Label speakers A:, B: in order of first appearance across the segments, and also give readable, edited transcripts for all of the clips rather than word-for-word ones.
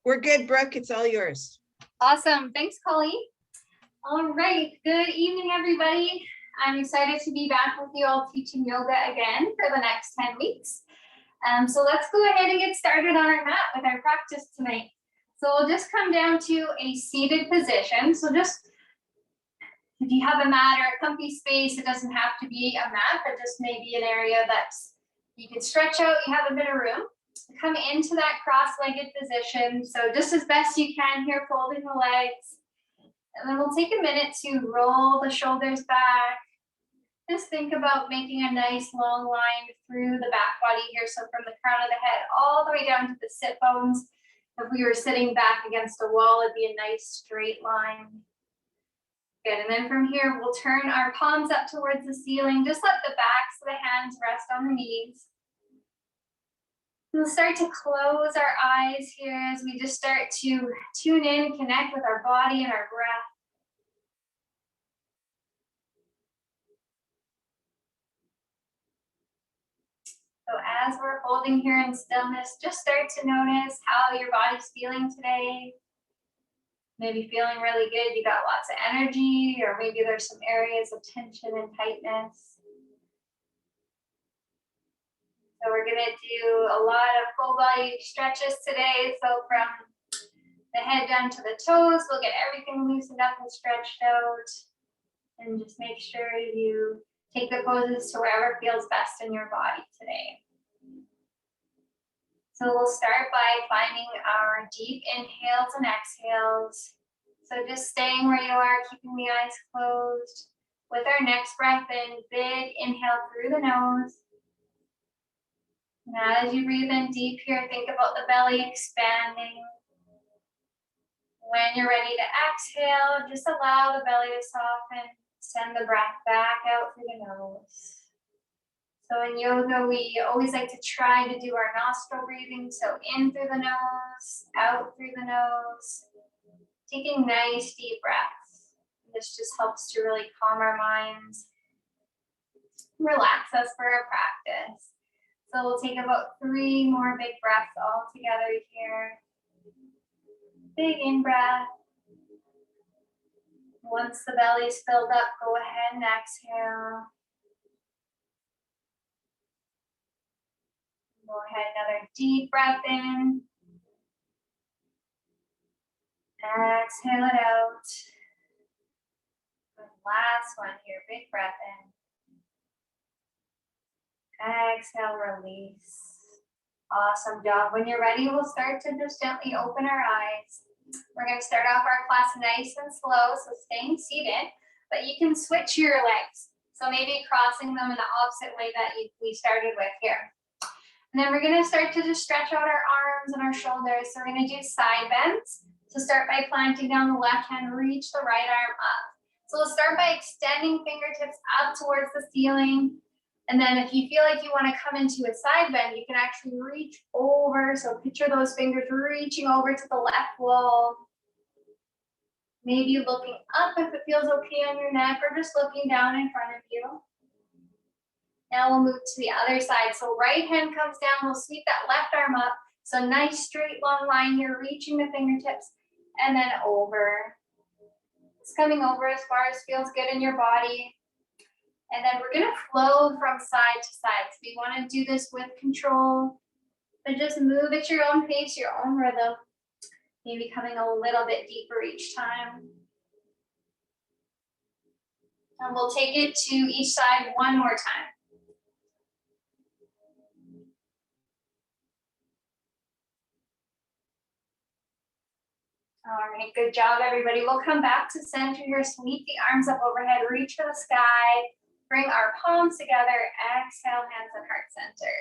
A: We're good, Brooke. It's all yours.
B: Awesome. Thanks, Colleen. All right. Good evening, everybody. I'm excited to be back with you all teaching yoga again for the next 10 weeks. So let's go ahead and get started on our mat with our practice tonight. So we'll just come down to a seated position. So just if you have a mat or a comfy space, it doesn't have to be a mat, but just maybe an area that's you can stretch out, you have a bit of room. Come into that cross-legged position. So just as best you can here, folding the legs. And then we'll take a minute to roll the shoulders back. Just think about making a nice long line through the back body here. So from the crown of the head all the way down to the sit bones. If we were sitting back against a wall, it'd be a nice straight line. Good, and then from here, we'll turn our palms up towards the ceiling. Just let the backs of the hands rest on the knees. We'll start to close our eyes here as we just start to tune in, connect with our body and our breath. So as we're holding here in stillness, just start to notice how your body's feeling today. Maybe feeling really good, you got lots of energy, or maybe there's some areas of tension and tightness. So we're gonna do a lot of full body stretches today. So from the head down to the toes, we'll get everything loosened up and stretched out. And just make sure you take the poses to wherever feels best in your body today. So we'll start by finding our deep inhales and exhales. So just staying where you are, keeping the eyes closed. With our next breath in, big inhale through the nose. Now as you breathe in deep here, think about the belly expanding. When you're ready to exhale, just allow the belly to soften. Send the breath back out through the nose. So in yoga, we always like to try to do our nostril breathing. So in through the nose, out through the nose. Taking nice deep breaths. This just helps to really calm our minds. Relax us for our practice. So we'll take about 3 more big breaths all together here. Big in breath. Once the belly's filled up, go ahead and exhale. Go ahead, another deep breath in. Exhale it out. Good, last one here, big breath in. Exhale, release. Awesome job. When you're ready, we'll start to just gently open our eyes. We're going to start off our class nice and slow, so staying seated, but you can switch your legs. So maybe crossing them in the opposite way that we started with here. And then we're going to start to just stretch out our arms and our shoulders. So we're going to do side bends. So start by planting down the left hand, reach the right arm up. So we'll start by extending fingertips up towards the ceiling. And then if you feel like you want to come into a side bend, you can actually reach over. So picture those fingers reaching over to the left wall. Maybe looking up if it feels okay on your neck, or just looking down in front of you. Now we'll move to the other side. So right hand comes down, we'll sweep that left arm up. So nice straight long line here, reaching the fingertips, and then over. It's coming over as far as feels good in your body. And then we're gonna flow from side to side. So we wanna do this with control, but just move at your own pace, your own rhythm. Maybe coming a little bit deeper each time. And we'll take it to each side one more time. All right, good job, everybody. We'll come back to center here, sweep the arms up overhead, reach for the sky, bring our palms together, exhale, hands at heart center.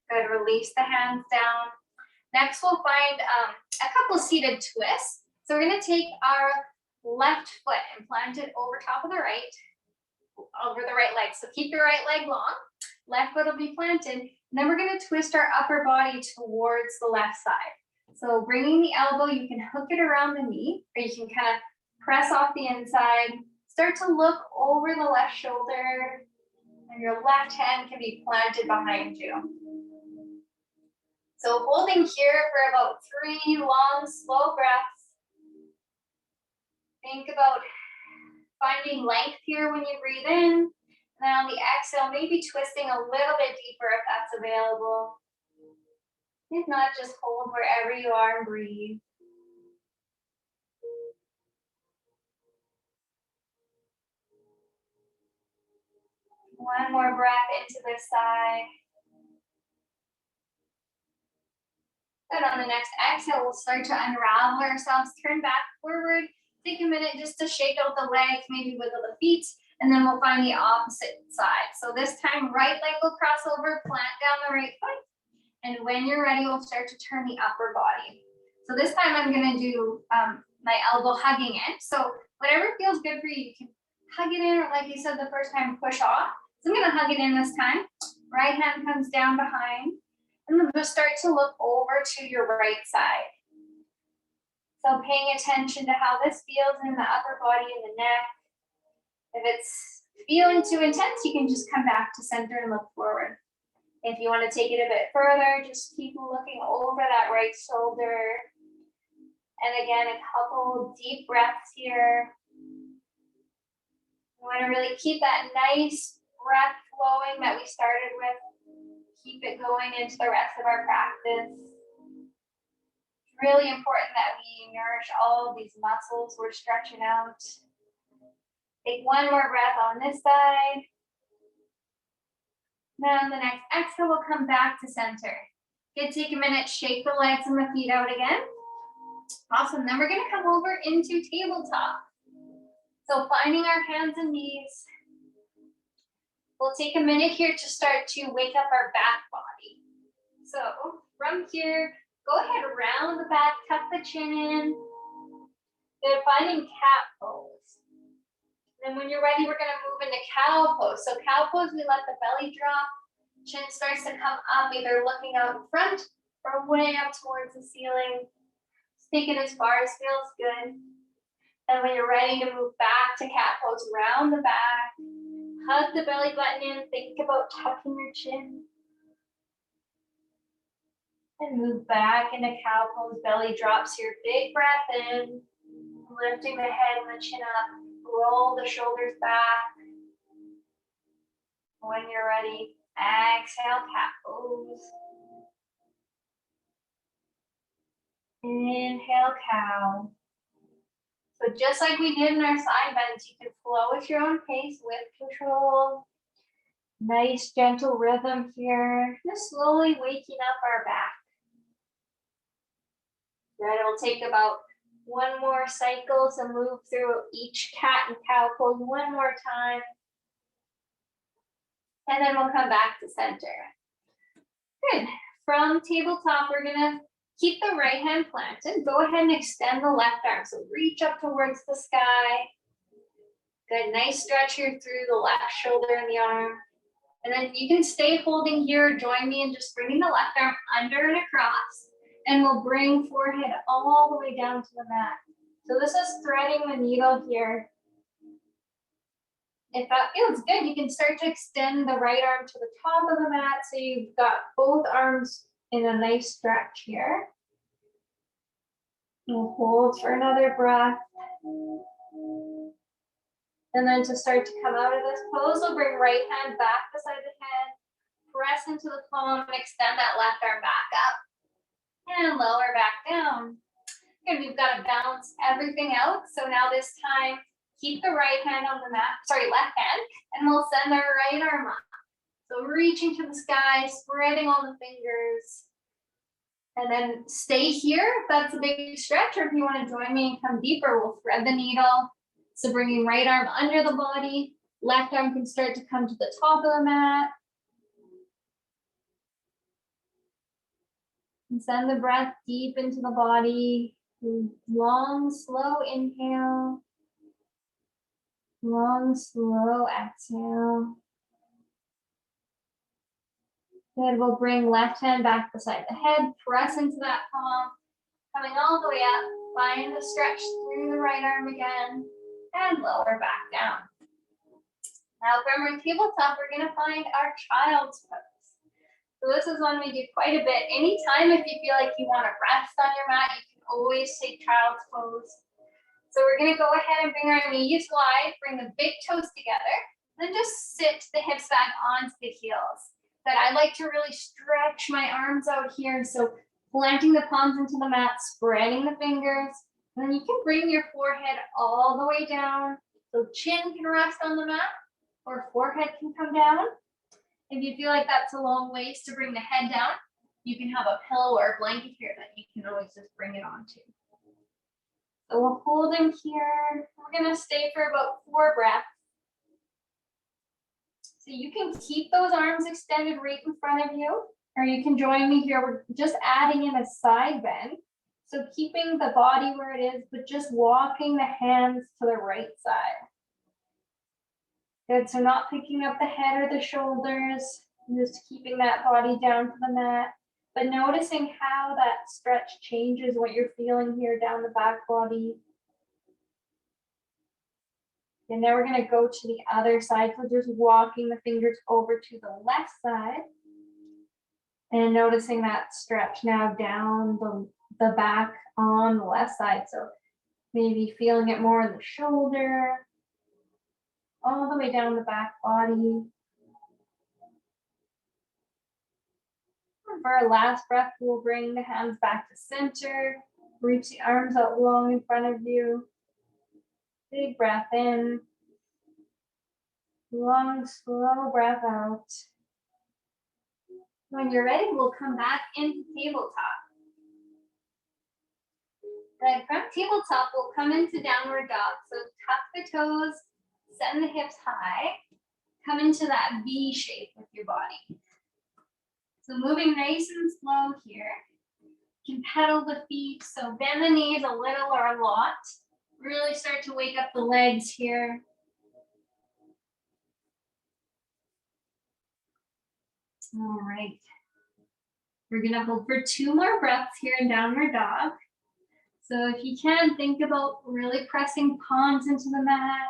B: Good, release the hands down. Next, we'll find a couple seated twists. So we're gonna take our left foot and plant it over top of the right, over the right leg. So keep your right leg long, left foot will be planted. And then we're gonna twist our upper body towards the left side. So bringing the elbow, you can hook it around the knee, or you can kind of press off the inside. Start to look over the left shoulder, and your left hand can be planted behind you. So holding here for about 3 long, slow breaths. Think about finding length here when you breathe in. And then on the exhale, maybe twisting a little bit deeper if that's available. If not, just hold wherever you are and breathe. One more breath into this side. Good. On the next exhale, we'll start to unravel ourselves, turn back forward. Take a minute just to shake out the legs, maybe wiggle the feet, and then we'll find the opposite side. So this time, right leg will cross over, plant down the right foot. And when you're ready, we'll start to turn the upper body. So this time I'm gonna do my elbow hugging in. So whatever feels good for you, you can hug it in, or like you said the first time, push off. So I'm gonna hug it in this time. Right hand comes down behind. And then just start to look over to your right side. So paying attention to how this feels in the upper body and the neck. If it's feeling too intense, you can just come back to center and look forward. If you want to take it a bit further, just keep looking over that right shoulder. And again, a couple deep breaths here. You want to really keep that nice breath flowing that we started with. Keep it going into the rest of our practice. It's really important that we nourish all of these muscles we're stretching out. Take one more breath on this side. Then the next exhale, we'll come back to center. Good, take a minute, shake the legs and the feet out again. Awesome, then we're gonna come over into tabletop. So finding our hands and knees. We'll take a minute here to start to wake up our back body. So from here, go ahead, round the back, tuck the chin in. Then finding cat pose. Then when you're ready, we're gonna move into cow pose. So cow pose, we let the belly drop. Chin starts to come up, either looking out in front or way up towards the ceiling. Just take it as far as feels good. And when you're ready to move back to cat pose, round the back. Hug the belly button in, think about tucking your chin. And move back into cow pose, belly drops here. Big breath in, lifting the head and the chin up. Roll the shoulders back. When you're ready, exhale, cat pose. Inhale, cow. So just like we did in our side bends, you can flow at your own pace with control. Nice gentle rhythm here. Just slowly waking up our back. Then it'll take about one more cycle to move through each cat and cow pose one more time. And then we'll come back to center. Good. From tabletop, we're gonna keep the right hand planted. Go ahead and extend the left arm. So reach up towards the sky. Good, nice stretch here through the left shoulder and the arm. And then you can stay holding here. Join me in just bringing the left arm under and across. And we'll bring forehead all the way down to the mat. So this is threading the needle here. If that feels good, you can start to extend the right arm to the top of the mat. So you've got both arms in a nice stretch here. We'll hold for another breath. And then to start to come out of this pose, we'll bring right hand back beside the head. Press into the palm and extend that left arm back up. And lower back down. And we've got to balance everything out. So now this time, keep the right hand on the mat, left hand, and we'll send our right arm up. So reaching to the sky, spreading all the fingers. And then stay here if that's a big stretch, or if you want to join me and come deeper, we'll thread the needle. So bringing right arm under the body, left arm can start to come to the top of the mat. And send the breath deep into the body. Long, slow inhale. Long, slow exhale. Good, we'll bring left hand back beside the head, press into that palm, coming all the way up, find the stretch through the right arm again, and lower back down. Now from our tabletop, we're gonna find our child's pose. So this is one we do quite a bit. Anytime if you feel like you want to rest on your mat, you can always take child's pose. So we're gonna go ahead and bring our knees wide, bring the big toes together, then just sit the hips back onto the heels. But I like to really stretch my arms out here. So planting the palms into the mat, spreading the fingers, and then you can bring your forehead all the way down. So chin can rest on the mat or forehead can come down. If you feel like that's a long ways to bring the head down, you can have a pillow or a blanket here that you can always just bring it onto. So we'll hold them here. We're gonna stay for about 4 breaths. So you can keep those arms extended right in front of you, or you can join me here. We're just adding in a side bend. So keeping the body where it is, but just walking the hands to the right side. Good, so not picking up the head or the shoulders, just keeping that body down to the mat, but noticing how that stretch changes what you're feeling here down the back body. And now we're gonna go to the other side, so just walking the fingers over to the left side and noticing that stretch now down the back on the left side. So maybe feeling it more in the shoulder, all the way down the back body. For our last breath, we'll bring the hands back to center, reach the arms out long in front of you. Big breath in, long, slow breath out. When you're ready, we'll come back into tabletop. Then from tabletop, we'll come into downward dog. So tuck the toes, send the hips high, come into that V shape with your body. So moving nice and slow here. You can pedal the feet, so bend the knees a little or a lot. Really start to wake up the legs here. All right. We're gonna hold for 2 more breaths here in downward dog. So if you can, think about really pressing palms into the mat.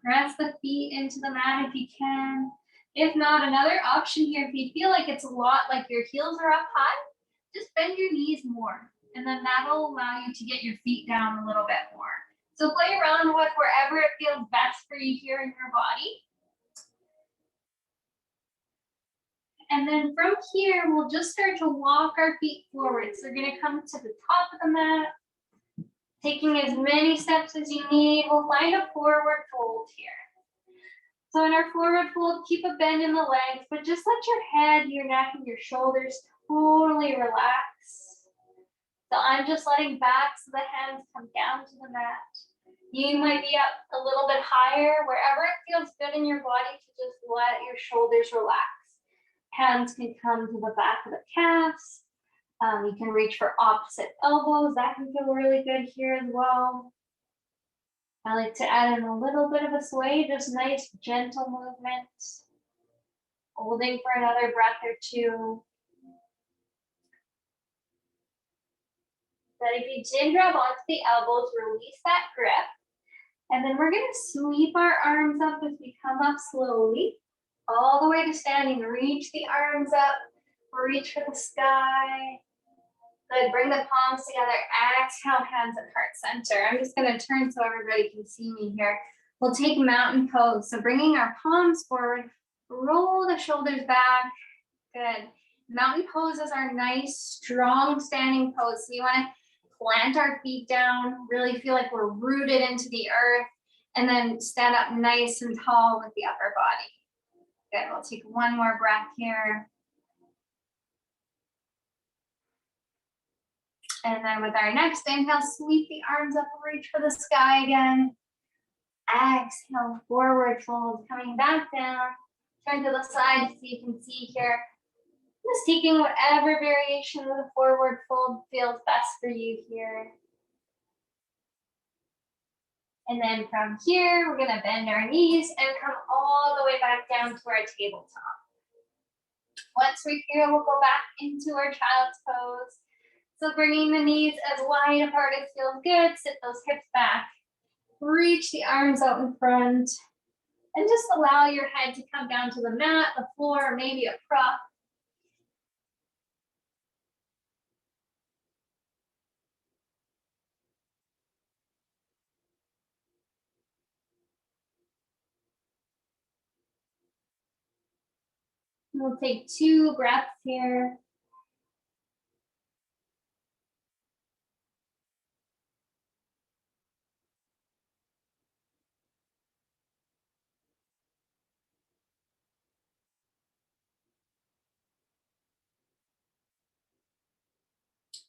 B: Press the feet into the mat if you can. If not, another option here, if you feel like it's a lot, like your heels are up high, just bend your knees more. And then that'll allow you to get your feet down a little bit more. So play around with wherever it feels best for you here in your body. And then from here, we'll just start to walk our feet forward. So we're gonna come to the top of the mat, taking as many steps as you need. We'll find a forward fold here. So in our forward fold, keep a bend in the legs, but just let your head, your neck, and your shoulders totally relax. So I'm just letting backs of the hands come down to the mat. You might be up a little bit higher, wherever it feels good in your body to just let your shoulders relax. Hands can come to the back of the calves. You can reach for opposite elbows. That can feel really good here as well. I like to add in a little bit of a sway, just nice, gentle movements. Holding for another breath or 2. But if you did grab onto the elbows, release that grip. And then we're gonna sweep our arms up as we come up slowly, all the way to standing. Reach the arms up, reach for the sky. Good, bring the palms together, exhale, hands at heart center. I'm just gonna turn so everybody can see me here. We'll take mountain pose. So bringing our palms forward, roll the shoulders back. Good. Mountain pose is our nice, strong standing pose. So you wanna plant our feet down, really feel like we're rooted into the earth, and then stand up nice and tall with the upper body. Good, we'll take 1 more breath here. And then with our next inhale, sweep the arms up, reach for the sky again. Exhale, forward fold, coming back down. Turn to the side so you can see here. Just taking whatever variation of the forward fold feels best for you here. And then from here, we're gonna bend our knees and come all the way back down to our tabletop. Once we're here, we'll go back into our child's pose. So bringing the knees as wide apart as feels good, sit those hips back. Reach the arms out in front. And just allow your head to come down to the mat, the floor, or maybe a prop. We'll take 2 breaths here.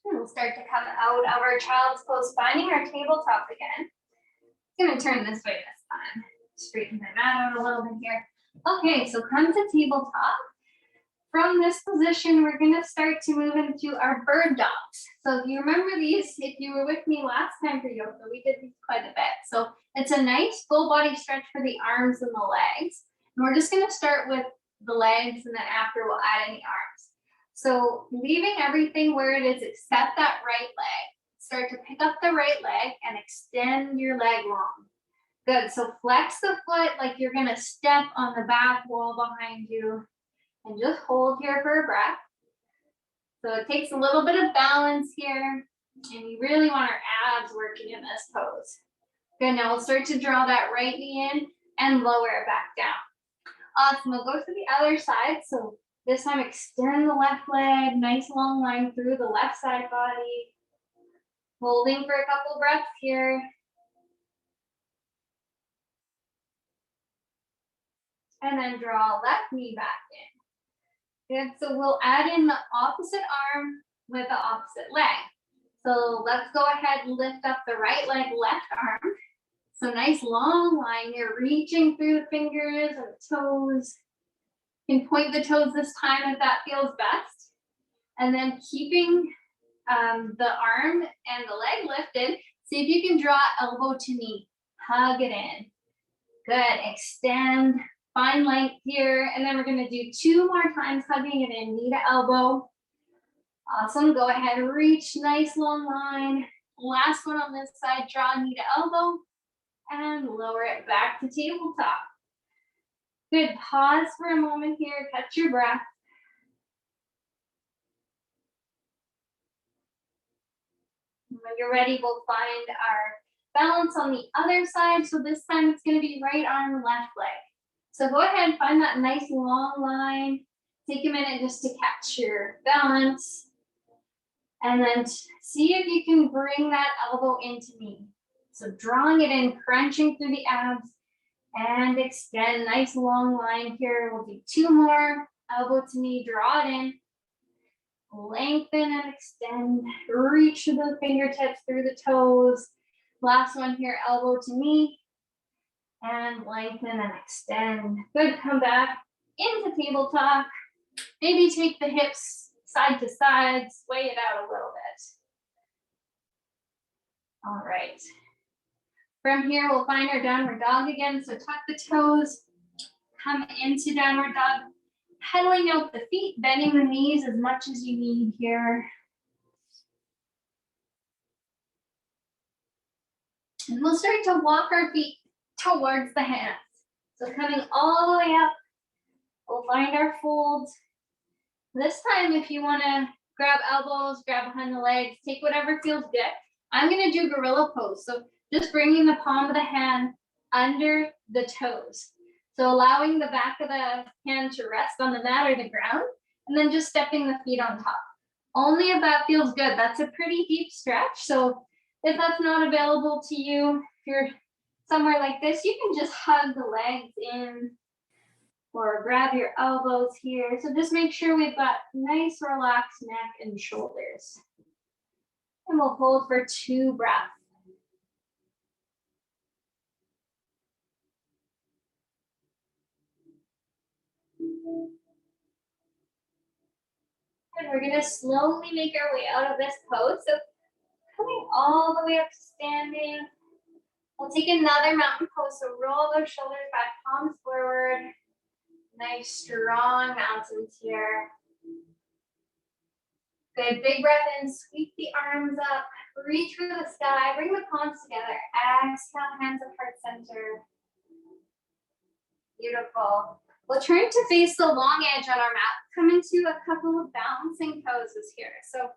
B: And we'll start to come out of our child's pose, finding our tabletop again. I'm gonna turn this way this time. Straighten my mat out a little bit here. Okay, so come to tabletop. From this position, we're gonna start to move into our bird dogs. So if you remember these, if you were with me last time for yoga, we did these quite a bit. So it's a nice full body stretch for the arms and the legs. And we're just gonna start with the legs, and then after we'll add in the arms. So leaving everything where it is except that right leg. Start to pick up the right leg and extend your leg long. Good, so flex the foot like you're gonna step on the back wall behind you, and just hold here for a breath. So it takes a little bit of balance here, and we really want our abs working in this pose. Good, now we'll start to draw that right knee in and lower it back down. Awesome, we'll go to the other side. So this time extend the left leg, nice long line through the left side body. Holding for a couple breaths here. And then draw left knee back in. Good, so we'll add in the opposite arm with the opposite leg. So let's go ahead and lift up the right leg, left arm. So nice long line here, reaching through the fingers and the toes. You can point the toes this time if that feels best. And then keeping the arm and the leg lifted, see if you can draw elbow to knee, hug it in. Good, extend, find length here, and then we're gonna do 2 more times, hugging it in, knee to elbow. Awesome, go ahead, reach, nice long line. Last one on this side, draw knee to elbow, and lower it back to tabletop. Good, pause for a moment here, catch your breath. When you're ready, we'll find our balance on the other side. So this time it's gonna be right arm, left leg. So go ahead and find that nice long line. Take a minute just to catch your balance. And then see if you can bring that elbow into knee. So drawing it in, crunching through the abs, and extend, nice long line here. We'll do 2 more, elbow to knee, draw it in. Lengthen and extend, reach the fingertips through the toes. Last one here, elbow to knee, and lengthen and extend. Good, come back into tabletop. Maybe take the hips side to side, sway it out a little bit. All right. From here, we'll find our downward dog again. So tuck the toes, come into downward dog. Pedaling out the feet, bending the knees as much as you need here. And we'll start to walk our feet towards the hands. So coming all the way up, we'll find our folds. This time, if you want to grab elbows, grab behind the legs, take whatever feels good. I'm going to do gorilla pose. So just bringing the palm of the hand under the toes. So allowing the back of the hand to rest on the mat or the ground, and then just stepping the feet on top. Only if that feels good. That's a pretty deep stretch. So if that's not available to you, if you're somewhere like this, you can just hug the legs in or grab your elbows here. So just make sure we've got nice relaxed neck and shoulders. And we'll hold for 2 breaths. And we're gonna slowly make our way out of this pose. So coming all the way up to standing. We'll take another mountain pose. So roll those shoulders back, palms forward. Nice strong mountains here. Good, big breath in, sweep the arms up, reach for the sky, bring the palms together. Exhale, hands at heart center. Beautiful. We'll turn to face the long edge on our mat. Come into a couple of balancing poses here. So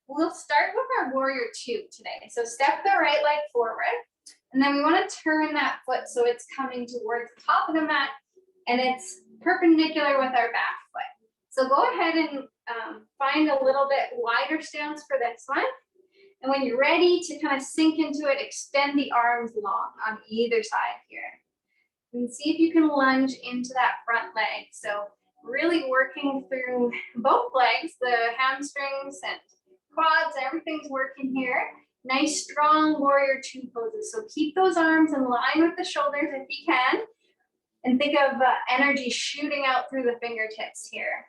B: we'll start with our warrior 2 today. So step the right leg forward, and then we want to turn that foot so it's coming towards the top of the mat and it's perpendicular with our back foot. So go ahead and find a little bit wider stance for this one. And when you're ready to kind of sink into it, extend the arms long on either side here. And see if you can lunge into that front leg. So really working through both legs, the hamstrings and quads, everything's working here. Nice, strong warrior two poses. So keep those arms in line with the shoulders if you can. And think of energy shooting out through the fingertips here.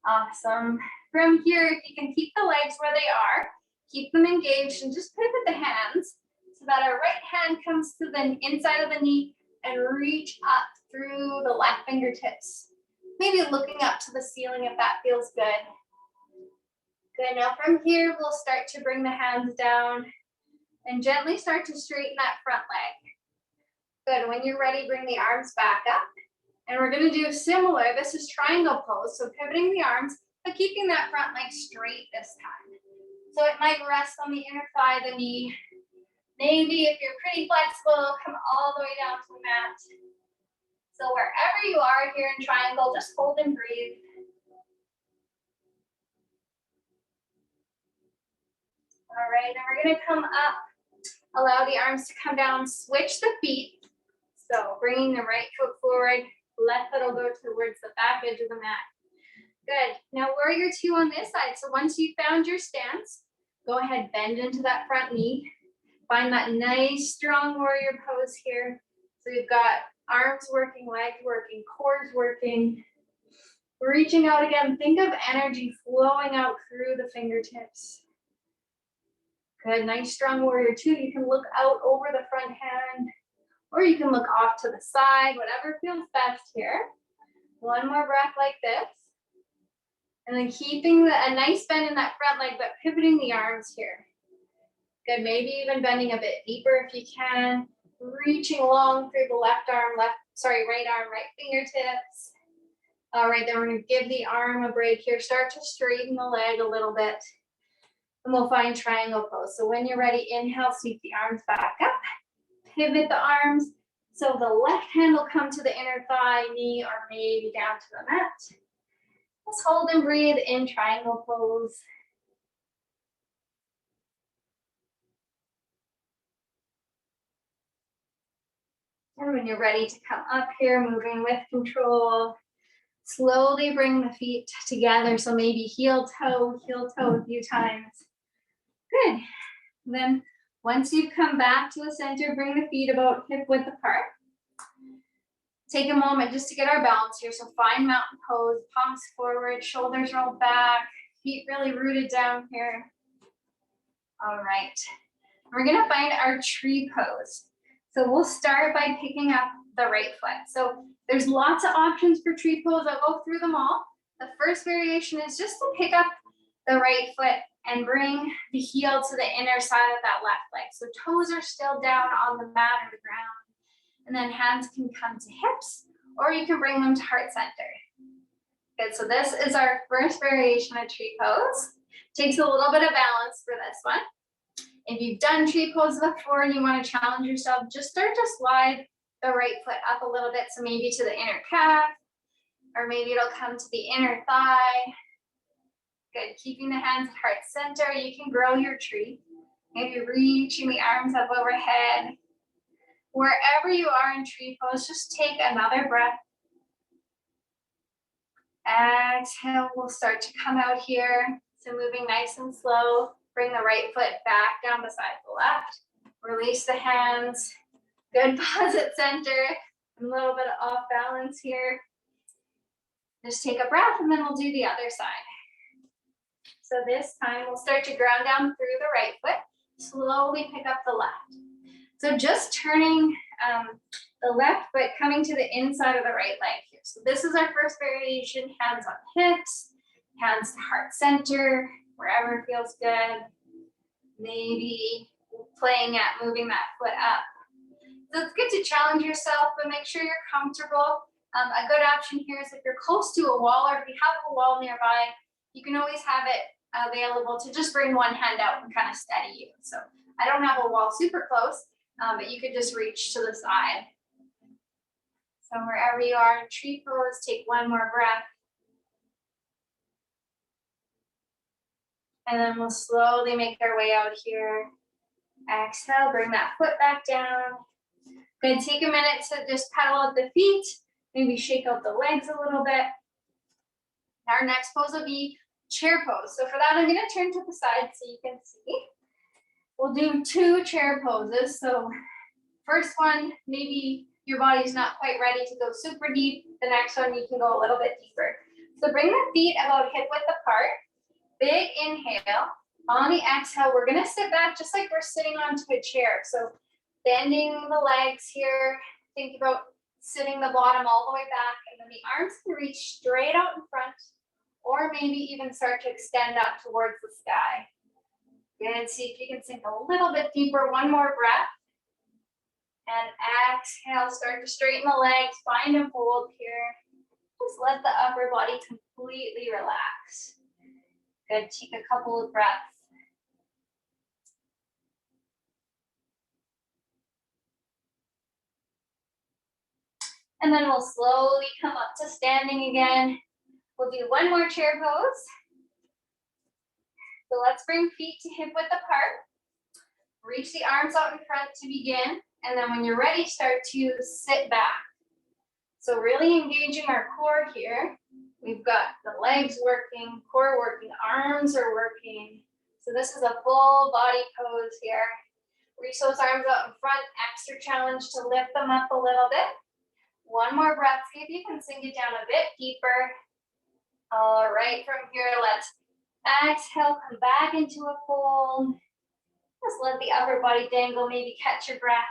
B: Awesome. From here, if you can keep the legs where they are, keep them engaged and just pivot the hands so that our right hand comes to the inside of the knee and reach up through the left fingertips. Maybe looking up to the ceiling if that feels good. Good, now from here, we'll start to bring the hands down and gently start to straighten that front leg. Good, when you're ready, bring the arms back up. And we're gonna do similar, this is triangle pose, so pivoting the arms, but keeping that front leg straight this time. So it might rest on the inner thigh, the knee. Maybe if you're pretty flexible, come all the way down to the mat. So wherever you are here in triangle, just hold and breathe. All right, and we're gonna come up, allow the arms to come down, switch the feet. So bringing the right foot forward, left foot will go towards the back edge of the mat. Good, now warrior two on this side. So once you found your stance, go ahead, bend into that front knee. Find that nice, strong warrior pose here. So you've got arms working, legs working, cores working. Reaching out again, think of energy flowing out through the fingertips. Good, nice, strong warrior two. You can look out over the front hand, or you can look off to the side, whatever feels best here. One more breath like this. And then keeping a nice bend in that front leg, but pivoting the arms here. Good, maybe even bending a bit deeper if you can. Reaching long through the right arm, right fingertips. All right, then we're gonna give the arm a break here. Start to straighten the leg a little bit. And we'll find triangle pose. So when you're ready, inhale, sweep the arms back up. Pivot the arms. So the left hand will come to the inner thigh, knee, or maybe down to the mat. Just hold and breathe in triangle pose. And when you're ready to come up here, moving with control, slowly bring the feet together. So maybe heel toe a few times. Good. Then once you've come back to the center, bring the feet about hip width apart. Take a moment just to get our balance here. So find mountain pose, palms forward, shoulders rolled back, feet really rooted down here. All right. We're gonna find our tree pose. So we'll start by picking up the right foot. So there's lots of options for tree pose. I'll go through them all. The first variation is just to pick up the right foot and bring the heel to the inner side of that left leg. So toes are still down on the mat or the ground. And then hands can come to hips, or you can bring them to heart center. Good, so this is our first variation of tree pose. Takes a little bit of balance for this one. If you've done tree pose before and you want to challenge yourself, just start to slide the right foot up a little bit. So maybe to the inner calf, or maybe it'll come to the inner thigh. Good, keeping the hands at heart center. You can grow your tree. Maybe reaching the arms up overhead. Wherever you are in tree pose, just take another breath. Exhale, we'll start to come out here. So moving nice and slow. Bring the right foot back down beside the left. Release the hands. Good, pause at center. A little bit of off balance here. Just take a breath and then we'll do the other side. So this time we'll start to ground down through the right foot. Slowly pick up the left. So just turning the left foot coming to the inside of the right leg here. So this is our first variation, hands on hips, hands to heart center, wherever feels good. Maybe playing at moving that foot up. So it's good to challenge yourself, but make sure you're comfortable. A good option here is if you're close to a wall or if you have a wall nearby, you can always have it available to just bring one hand out and kind of steady you. So I don't have a wall super close, but you could just reach to the side. So wherever you are in tree pose, take one more breath. And then we'll slowly make our way out here. Exhale, bring that foot back down. Good, take a minute to just pedal out the feet, maybe shake out the legs a little bit. Our next pose will be chair pose. So for that, I'm gonna turn to the side so you can see. We'll do 2 chair poses. So first one, maybe your body's not quite ready to go super deep. The next one, you can go a little bit deeper. So bring the feet about hip width apart. Big inhale. On the exhale, we're gonna sit back just like we're sitting onto a chair. So bending the legs here. Think about sitting the bottom all the way back, and then the arms can reach straight out in front, or maybe even start to extend up towards the sky. Good, see if you can sink a little bit deeper. One more breath. And exhale, start to straighten the legs, find a fold here. Just let the upper body completely relax. Good, take a couple of breaths. And then we'll slowly come up to standing again. We'll do one more chair pose. So let's bring feet to hip width apart. Reach the arms out in front to begin. And then when you're ready, start to sit back. So really engaging our core here. We've got the legs working, core working, arms are working. So this is a full body pose here. Reach those arms out in front, extra challenge to lift them up a little bit. One more breath, see if you can sink it down a bit deeper. All right, from here, let's exhale, come back into a fold. Just let the upper body dangle, maybe catch your breath.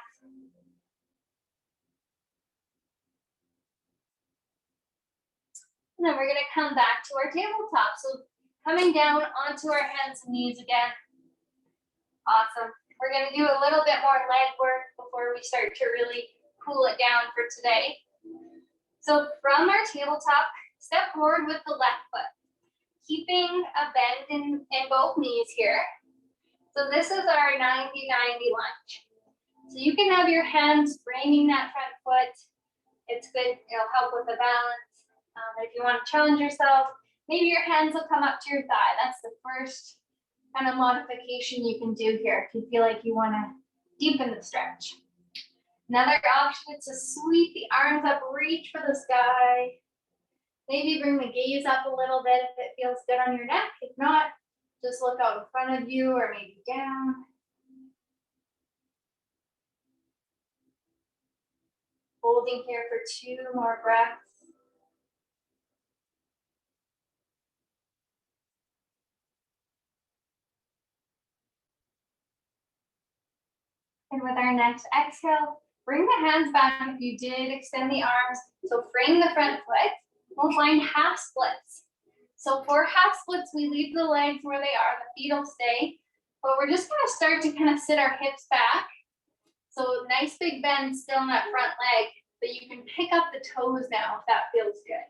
B: And then we're gonna come back to our tabletop. So coming down onto our hands and knees again. Awesome. We're gonna do a little bit more leg work before we start to really cool it down for today. So from our tabletop, step forward with the left foot, keeping a bend in both knees here. So this is our 90-90 lunge. So you can have your hands framing that front foot. It's good, it'll help with the balance. If you want to challenge yourself, maybe your hands will come up to your thigh. That's the first kind of modification you can do here if you feel like you want to deepen the stretch. Another option is to sweep the arms up, reach for the sky. Maybe bring the gaze up a little bit if it feels good on your neck. If not, just look out in front of you or maybe down. Holding here for 2 more breaths. And with our next exhale, bring the hands back if you did extend the arms. So frame the front foot. We'll find half splits. So for half splits, we leave the legs where they are, the feet will stay, but we're just gonna start to kind of sit our hips back. So nice big bend still in that front leg, but you can pick up the toes now if that feels good.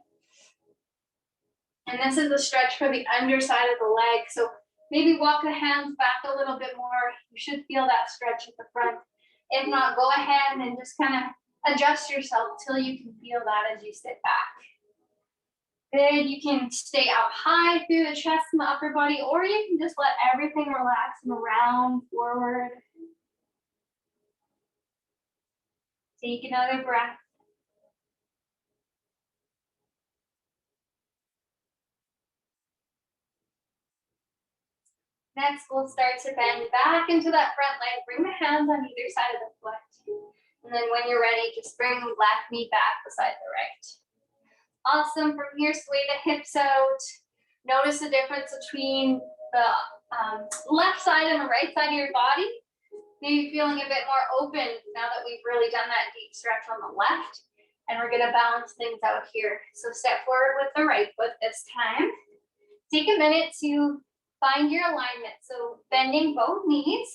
B: And this is a stretch for the underside of the leg. So maybe walk the hands back a little bit more. You should feel that stretch at the front. If not, go ahead and just kind of adjust yourself till you can feel that as you sit back. Good, you can stay up high through the chest and the upper body, or you can just let everything relax and round forward. Take another breath. Next, we'll start to bend back into that front leg. Bring the hands on either side of the foot. And then when you're ready, just bring the left knee back beside the right. Awesome. From here, sway the hips out. Notice the difference between the left side and the right side of your body. Maybe feeling a bit more open now that we've really done that deep stretch on the left. And we're gonna balance things out here. So step forward with the right foot this time. Take a minute to find your alignment. So bending both knees,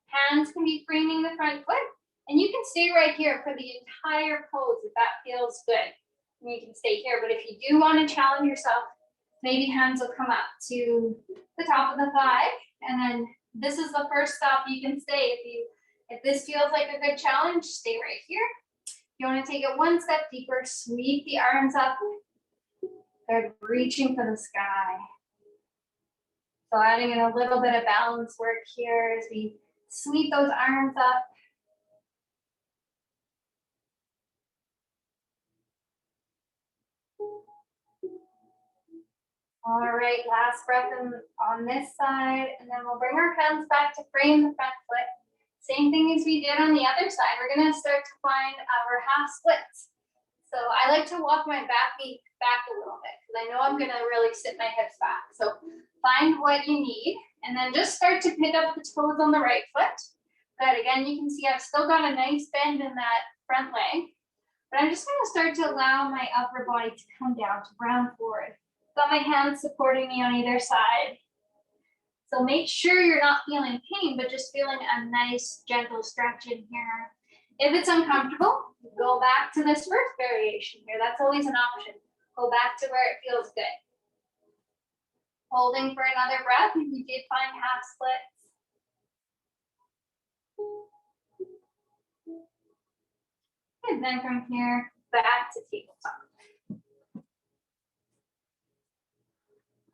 B: hands can be framing the front foot, and you can stay right here for the entire pose if that feels good. And you can stay here, but if you do want to challenge yourself, maybe hands will come up to the top of the thigh, and then this is the first stop you can stay. If this feels like a good challenge, stay right here. You want to take it one step deeper, sweep the arms up. Good, reaching for the sky. So adding in a little bit of balance work here as we sweep those arms up. All right, last breath on this side, and then we'll bring our hands back to frame the front foot. Same thing as we did on the other side. We're gonna start to find our half splits. So I like to walk my back knee back a little bit because I know I'm gonna really sit my hips back. So find what you need, and then just start to pick up the toes on the right foot. Good, again, you can see I've still got a nice bend in that front leg, but I'm just gonna start to allow my upper body to come down, to round forward. Got my hands supporting me on either side. So make sure you're not feeling pain, but just feeling a nice gentle stretch in here. If it's uncomfortable, go back to this first variation here. That's always an option. Go back to where it feels good. Holding for another breath if you did find half splits. And then from here, back to tabletop.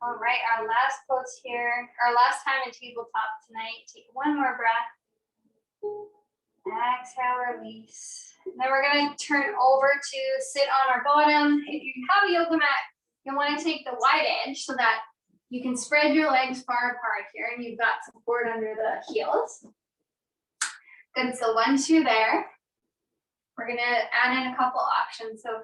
B: All right, our last pose here, our last time in tabletop tonight. Take one more breath. Exhale, release. And then we're gonna turn over to sit on our bottom. If you have a yoga mat, you'll wanna take the wide edge so that you can spread your legs far apart here and you've got support under the heels. Good, so 1, 2 there. We're gonna add in a couple options. So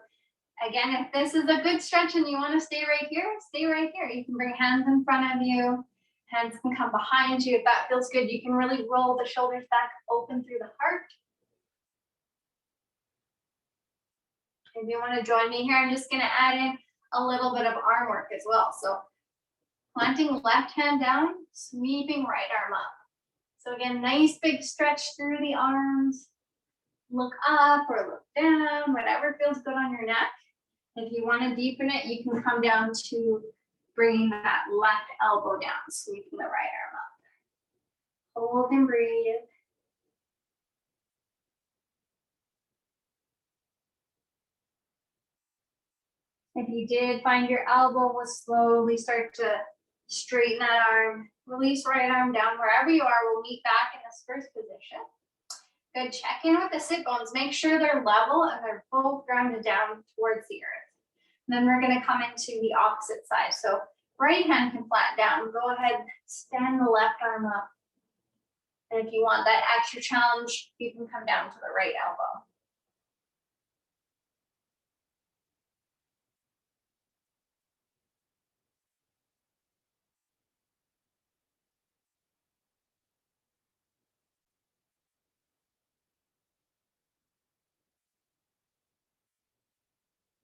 B: again, if this is a good stretch and you wanna stay right here, stay right here. You can bring hands in front of you. Hands can come behind you. If that feels good, you can really roll the shoulders back, open through the heart. If you want to join me here, I'm just going to add in a little bit of arm work as well. So planting left hand down, sweeping right arm up. So again, nice big stretch through the arms. Look up or look down, whatever feels good on your neck. If you want to deepen it, you can come down to bringing that left elbow down, sweeping the right arm up. Hold and breathe. If you did find your elbow will slowly start to straighten that arm, release right arm down. Wherever you are, we'll meet back in this first position. Good, check in with the sit bones. Make sure they're level and they're both grounded down towards the earth. And then we're gonna come into the opposite side. So right hand can flat down. Go ahead, stand the left arm up. And if you want that extra challenge, you can come down to the right elbow.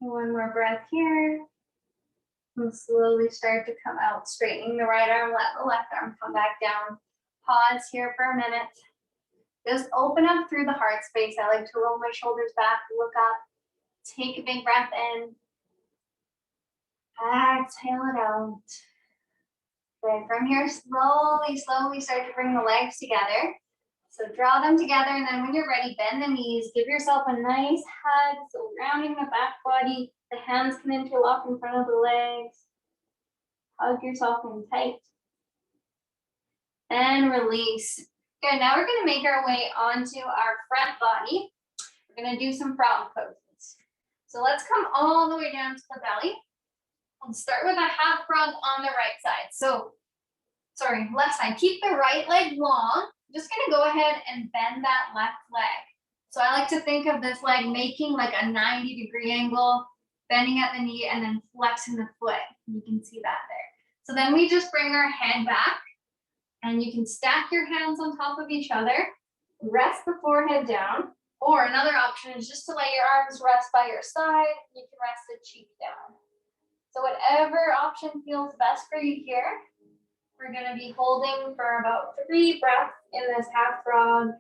B: One more breath here. And slowly start to come out, straightening the right arm, let the left arm come back down. Pause here for a minute. Just open up through the heart space. I like to roll my shoulders back, look up, take a big breath in. Exhale it out. Good. From here, slowly start to bring the legs together. So draw them together, and then when you're ready, bend the knees. Give yourself a nice hug. So rounding the back body, the hands can interlock in front of the legs. Hug yourself in tight. And release. Good, now we're gonna make our way onto our front body. We're gonna do some frog poses. So let's come all the way down to the belly. And start with a half frog on the right side. So, sorry, left side. Keep the right leg long. Just gonna go ahead and bend that left leg. So I like to think of this leg making like a 90-degree angle, bending at the knee and then flexing the foot. You can see that there. So then we just bring our head back and you can stack your hands on top of each other, rest the forehead down, or another option is just to let your arms rest by your side. You can rest the cheek down. So whatever option feels best for you here. We're gonna be holding for about 3 breaths in this half frog.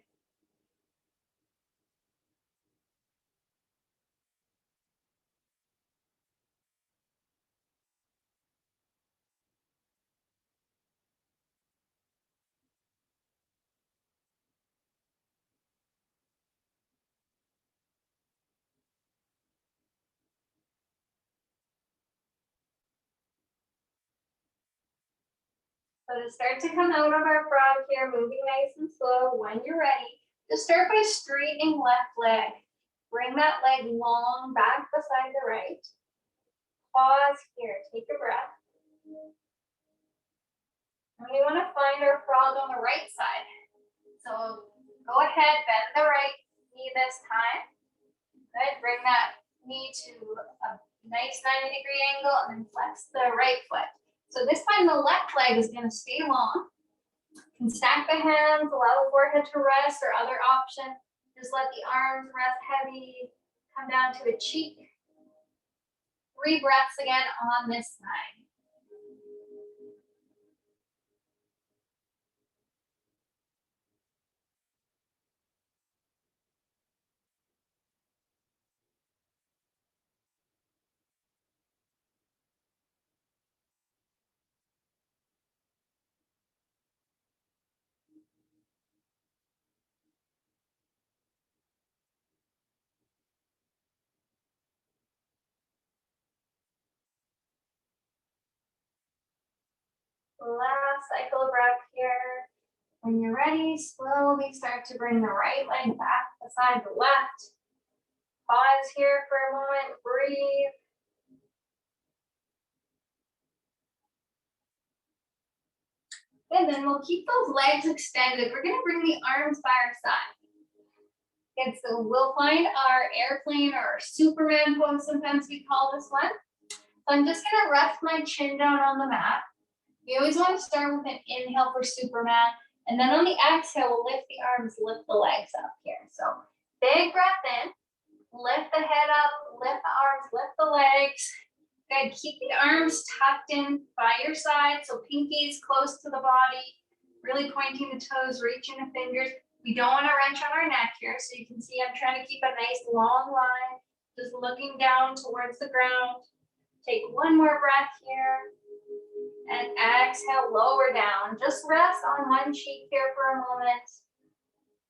B: So to start to come out of our frog here, moving nice and slow when you're ready, just start by straightening left leg. Bring that leg long back beside the right. Pause here, take a breath. And we want to find our frog on the right side. So go ahead, bend the right knee this time. Good, bring that knee to a nice 90-degree angle and then flex the right foot. So this time the left leg is going to stay long. You can stack the hands, allow the forehead to rest, or other option, just let the arms rest heavy, come down to a cheek. 3 breaths again on this side. Last cycle of breath here. When you're ready, slowly start to bring the right leg back beside the left. Pause here for a moment, breathe. And then we'll keep those legs extended. We're gonna bring the arms by our side. And so we'll find our airplane or our Superman pose, sometimes we call this one. So I'm just gonna rest my chin down on the mat. You always want to start with an inhale for Superman, and then on the exhale, we'll lift the arms, lift the legs up here. So big breath in, lift the head up, lift the arms, lift the legs. Good, keep the arms tucked in by your side, so pinkies close to the body, really pointing the toes, reaching the fingers. We don't want to wrench on our neck here, so you can see I'm trying to keep a nice long line, just looking down towards the ground. Take one more breath here. And exhale, lower down. Just rest on one cheek here for a moment.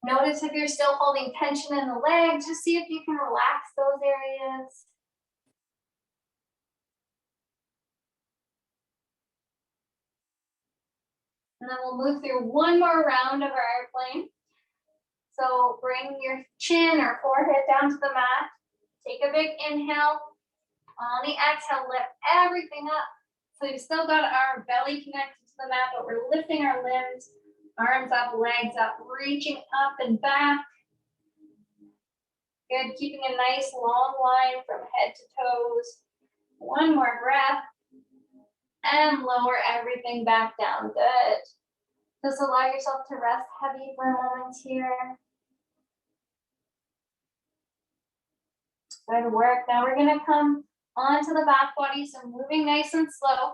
B: Notice if you're still holding tension in the legs, just see if you can relax those areas. And then we'll move through one more round of our airplane. So bring your chin or forehead down to the mat. Take a big inhale. On the exhale, lift everything up. So we've still got our belly connected to the mat, but we're lifting our limbs, arms up, legs up, reaching up and back. Good, keeping a nice long line from head to toes. One more breath. And lower everything back down, good. Just allow yourself to rest heavy for a moment here. Good work. Now we're gonna come onto the back body, so moving nice and slow.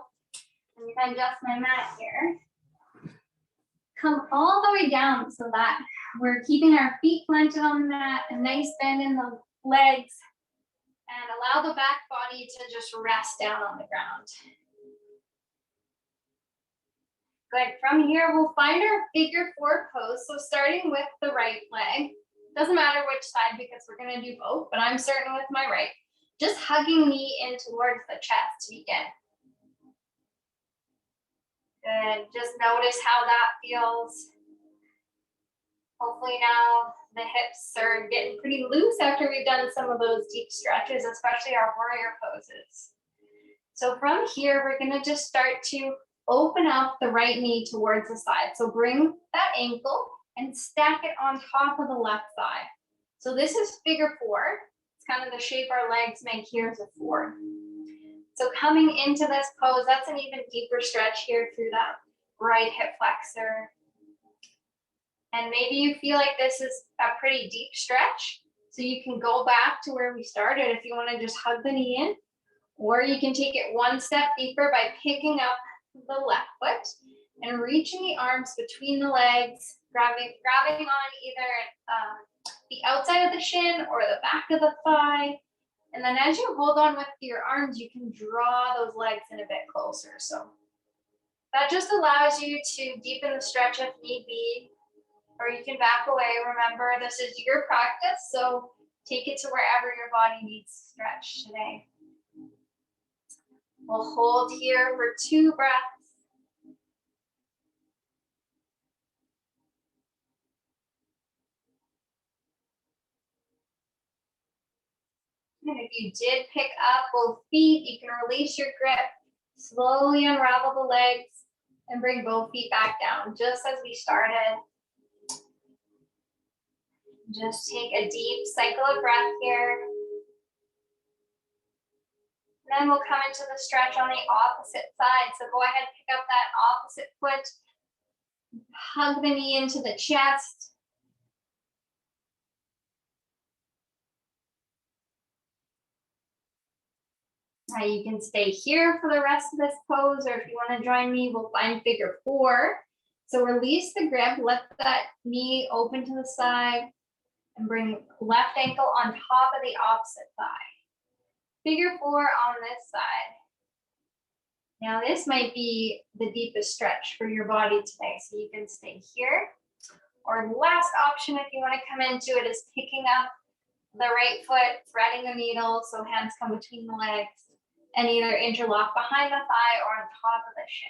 B: Let me adjust my mat here. Come all the way down so that we're keeping our feet planted on the mat, a nice bend in the legs, and allow the back body to just rest down on the ground. Good, from here we'll find our figure 4 pose. So starting with the right leg, doesn't matter which side because we're gonna do both, but I'm starting with my right. Just hugging knee in towards the chest to begin. Good, just notice how that feels. Hopefully now the hips are getting pretty loose after we've done some of those deep stretches, especially our warrior poses. So from here, we're gonna just start to open up the right knee towards the side. So bring that ankle and stack it on top of the left thigh. So this is figure 4. It's kind of the shape our legs make here as a 4. So coming into this pose, that's an even deeper stretch here through that right hip flexor. And maybe you feel like this is a pretty deep stretch. So you can go back to where we started if you want to just hug the knee in, or you can take it one step deeper by picking up the left foot and reaching the arms between the legs, grabbing on either the outside of the shin or the back of the thigh. And then as you hold on with your arms, you can draw those legs in a bit closer. So that just allows you to deepen the stretch if need be, or you can back away. Remember, this is your practice, so take it to wherever your body needs to stretch today. We'll hold here for 2 breaths. And if you did pick up both feet, you can release your grip, slowly unravel the legs, and bring both feet back down, just as we started. Just take a deep cycle of breath here. Then we'll come into the stretch on the opposite side. So go ahead, pick up that opposite foot, hug the knee into the chest. Now you can stay here for the rest of this pose, or if you want to join me, we'll find figure 4. So release the grip, let that knee open to the side, and bring left ankle on top of the opposite thigh. Figure 4 on this side. Now this might be the deepest stretch for your body today, so you can stay here. Or last option, if you want to come into it, is picking up the right foot, threading the needle, so hands come between the legs, and either interlock behind the thigh or on top of the shin.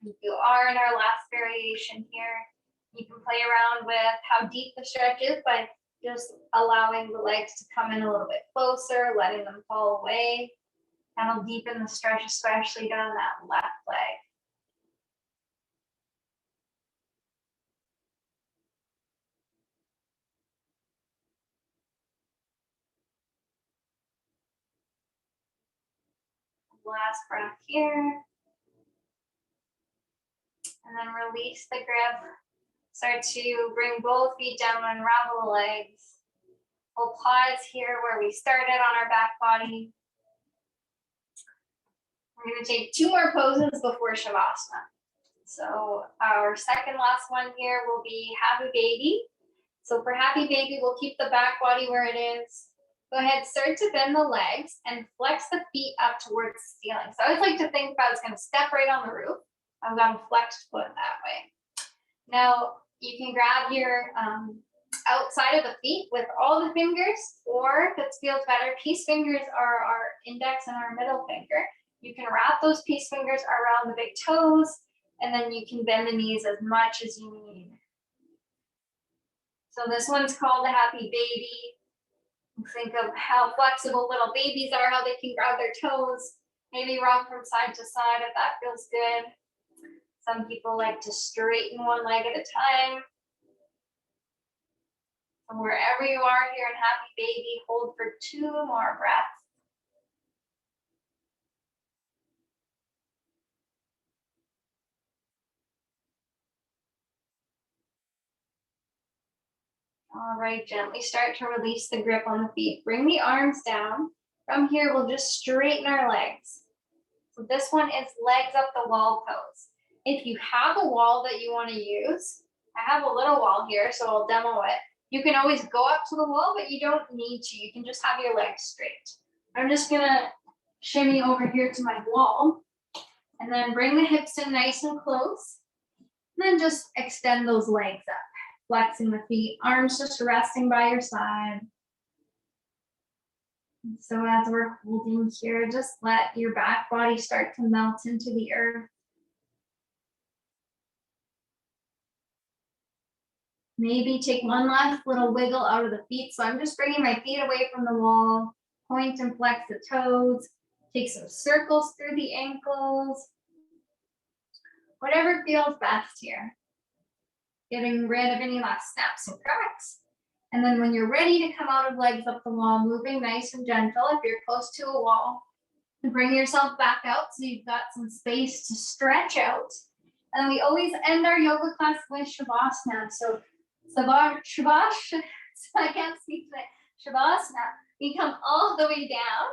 B: If you are in our last variation here, you can play around with how deep the stretch is by just allowing the legs to come in a little bit closer, letting them fall away. That'll deepen the stretch, especially down that left leg. Last breath here. And then release the grip. Start to bring both feet down, unravel the legs. We'll pause here where we started on our back body. We're going to take 2 more poses before Shavasana. So our second last one here will be Happy Baby. So for Happy Baby, we'll keep the back body where it is. Go ahead, start to bend the legs and flex the feet up towards the ceiling. So I always like to think if I was going to step right on the roof, I've got a flexed foot that way. Now you can grab your outside of the feet with all the fingers, or if it feels better, peace fingers are our index and our middle finger. You can wrap those peace fingers around the big toes, and then you can bend the knees as much as you need. So this one's called the Happy Baby. Think of how flexible little babies are, how they can grab their toes, maybe rock from side to side if that feels good. Some people like to straighten one leg at a time. So wherever you are here in Happy Baby, hold for 2 more breaths. All right, gently start to release the grip on the feet. Bring the arms down. From here, we'll just straighten our legs. So this one is legs up the wall pose. If you have a wall that you want to use, I have a little wall here, so I'll demo it. You can always go up to the wall, but you don't need to. You can just have your legs straight. I'm just gonna shimmy over here to my wall, and then bring the hips in nice and close. And then just extend those legs up. Flexing the feet, arms just resting by your side. So as we're holding here, just let your back body start to melt into the earth. Maybe take one last little wiggle out of the feet. So I'm just bringing my feet away from the wall, point and flex the toes, take some circles through the ankles. Whatever feels best here. Getting rid of any last snaps and cracks. And then when you're ready to come out of legs up the wall, moving nice and gentle, if you're close to a wall, and bring yourself back out so you've got some space to stretch out. And we always end our yoga class with Shavasana. So Shavasana, I can't speak today. Shavasana, you come all the way down.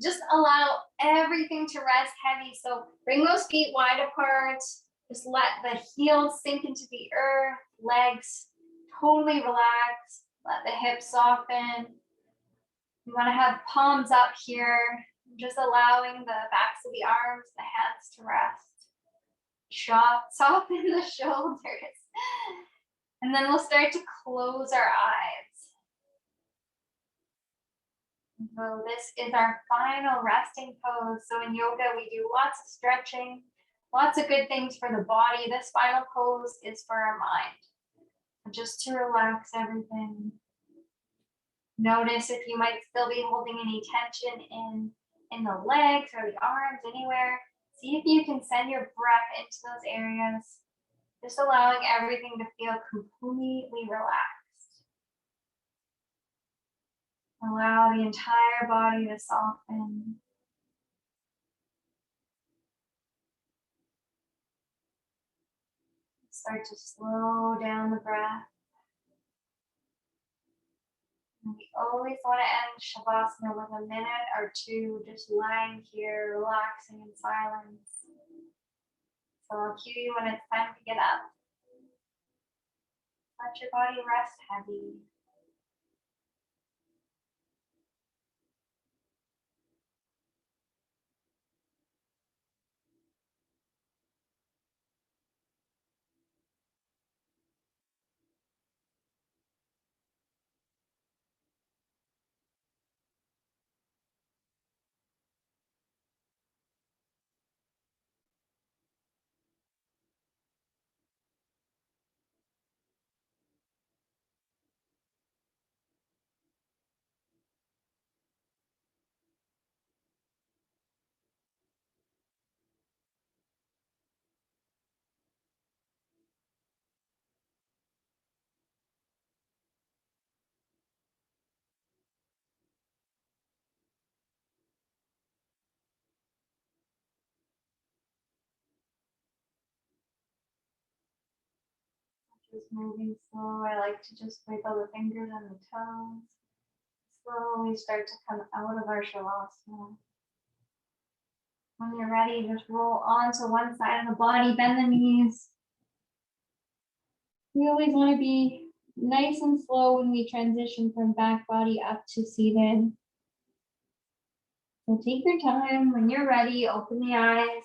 B: Just allow everything to rest heavy. So bring those feet wide apart. Just let the heels sink into the earth, legs totally relax. Let the hips soften. You want to have palms up here, just allowing the backs of the arms, the hands to rest. Soften the shoulders. And then we'll start to close our eyes. So this is our final resting pose. So in yoga, we do lots of stretching, lots of good things for the body. This final pose is for our mind. just to relax everything. Notice if you might still be holding any tension in the legs or the arms, anywhere. See if you can send your breath into those areas, just allowing everything to feel completely relaxed. Allow the entire body to soften. Start to slow down the breath. And we always want to end Shavasana with a minute or two just lying here, relaxing in silence. So I'll cue you when it's time to get up. Let your body rest heavy. Just moving slow. I like to just wiggle the fingers and the toes. Slowly start to come out of our Shavasana. When you're ready, just roll onto one side of the body, bend the knees. We always want to be nice and slow when we transition from back body up to seated. So take your time. When you're ready, open the eyes.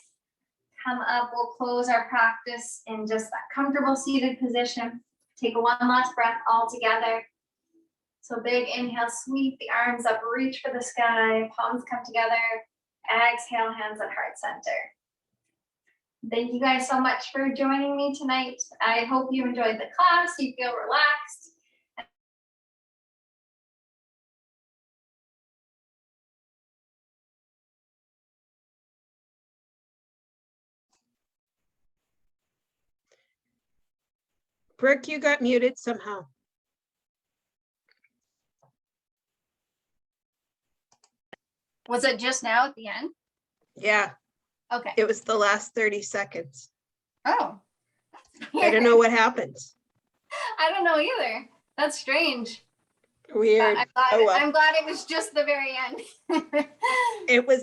B: Come up, we'll close our practice in just that comfortable seated position. Take one last breath all together. So big inhale, sweep the arms up, reach for the sky, palms come together. Exhale, hands at heart center. Thank you guys so much for joining me tonight. I hope you enjoyed the class, you feel relaxed.
A: Brooke, you got muted somehow.
B: Was it just now at the end?
A: Yeah,
B: Okay.
A: it was the last 30 seconds.
B: Oh.
A: I don't know what happened.
B: I don't know either. That's strange.
A: Weird.
B: I'm glad,
A: Oh, well.
B: I'm glad it was just the very end.
A: It was